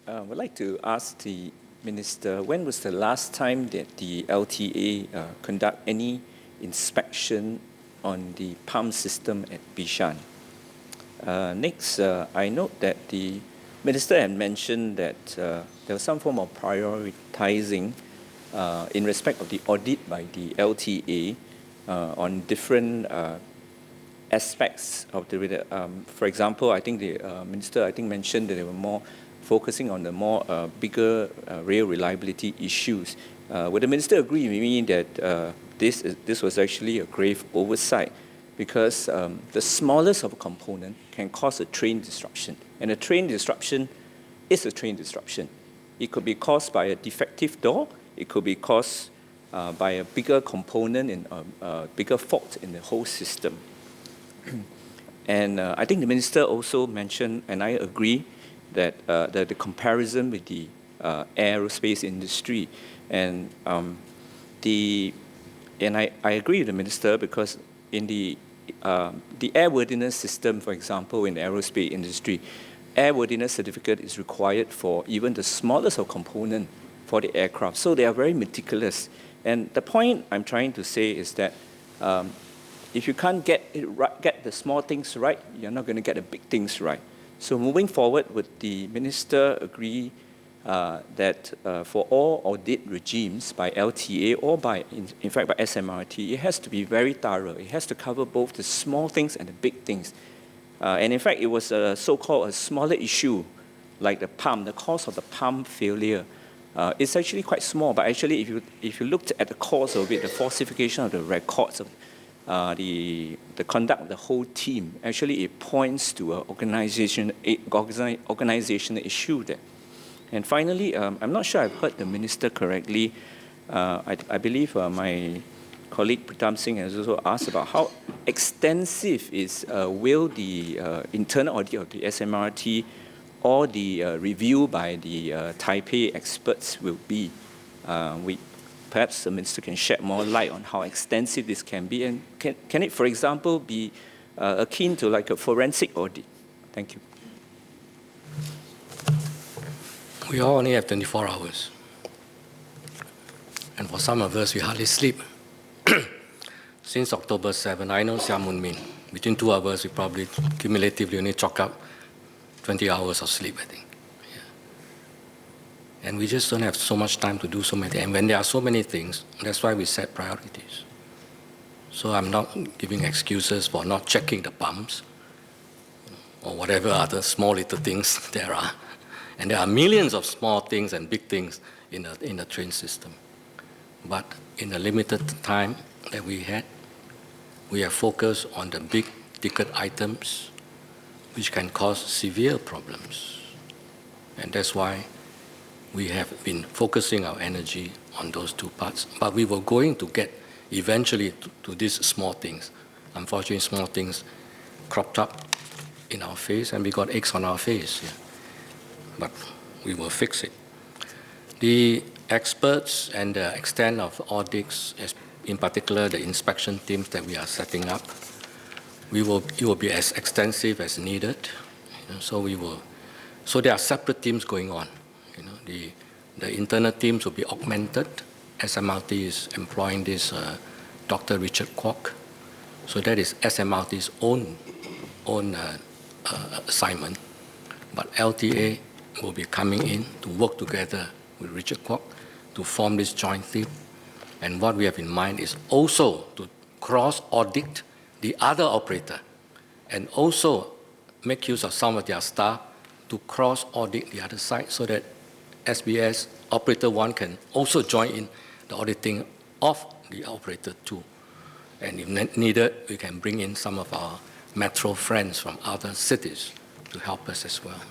I would like to ask the Minister, when was the last time that the LTA conduct any inspection on the pump system at Bishan? Next, I note that the Minister had mentioned that there was some form of prioritizing in respect of the audit by the LTA on different aspects of the, for example, I think the Minister mentioned that they were more focusing on the more bigger rail reliability issues. Would the Minister agree with me that this was actually a grave oversight, because the smallest of a component can cause a train disruption, and a train disruption is a train disruption. It could be caused by a defective door, it could be caused by a bigger component and a bigger fault in the whole system. And I think the Minister also mentioned, and I agree, that the comparison with the aerospace industry, and I agree with the Minister, because in the airworthiness system, for example, in the aerospace industry, airworthiness certificate is required for even the smallest of component for the aircraft. So they are very meticulous. And the point I'm trying to say is that if you can't get the small things right, you're not going to get the big things right. So moving forward, would the Minister agree that for all audit regimes by LTA or by, in fact, by SMRT, it has to be very thorough. It has to cover both the small things and the big things. And in fact, it was a so-called a smaller issue, like the pump, the cause of the pump failure. It's actually quite small, but actually if you looked at the cause of it, the falsification of the records of the conduct of the whole team, actually it points to an organizational issue there. And finally, I'm not sure I've heard the Minister correctly. I believe my colleague Pritam Singh has also asked about how extensive will the internal audit of the SMRT or the review by the Taipei experts will be. Perhaps the Minister can shed more light on how extensive this can be, and can it, for example, be akin to like a forensic audit? Thank you. We all only have 24 hours. And for some of us, we hardly sleep. Since October 7, I know Siam Moon Min, between two of us, we probably cumulatively only chalk up 20 hours of sleep, I think. Yeah. And we just don't have so much time to do so many things. And when there are so many things, that's why we set priorities. So I'm not giving excuses for not checking the pumps or whatever other small little things there are. And there are millions of small things and big things in the train system. But in the limited time that we had, we have focused on the big ticket items which can cause severe problems. And that's why we have been focusing our energy on those two parts. But we were going to get eventually to these small things. Unfortunately, small things cropped up in our face, and we got eggs on our face. Yeah. But we will fix it. The experts and the extent of audits, in particular the inspection teams that we are setting up, it will be as extensive as needed. So there are separate teams going on. The internal teams will be augmented. SMRT is employing this Dr. Richard Kwok. So that is SMRT's own assignment. But LTA will be coming in to work together with Richard Kwok to form this joint team. And what we have in mind is also to cross-audit the other operator and also make use of some of their staff to cross-audit the other side so that SBS Operator 1 can also join in the auditing of the Operator 2. And if needed, we can bring in some of our metro friends from other cities to help us as well.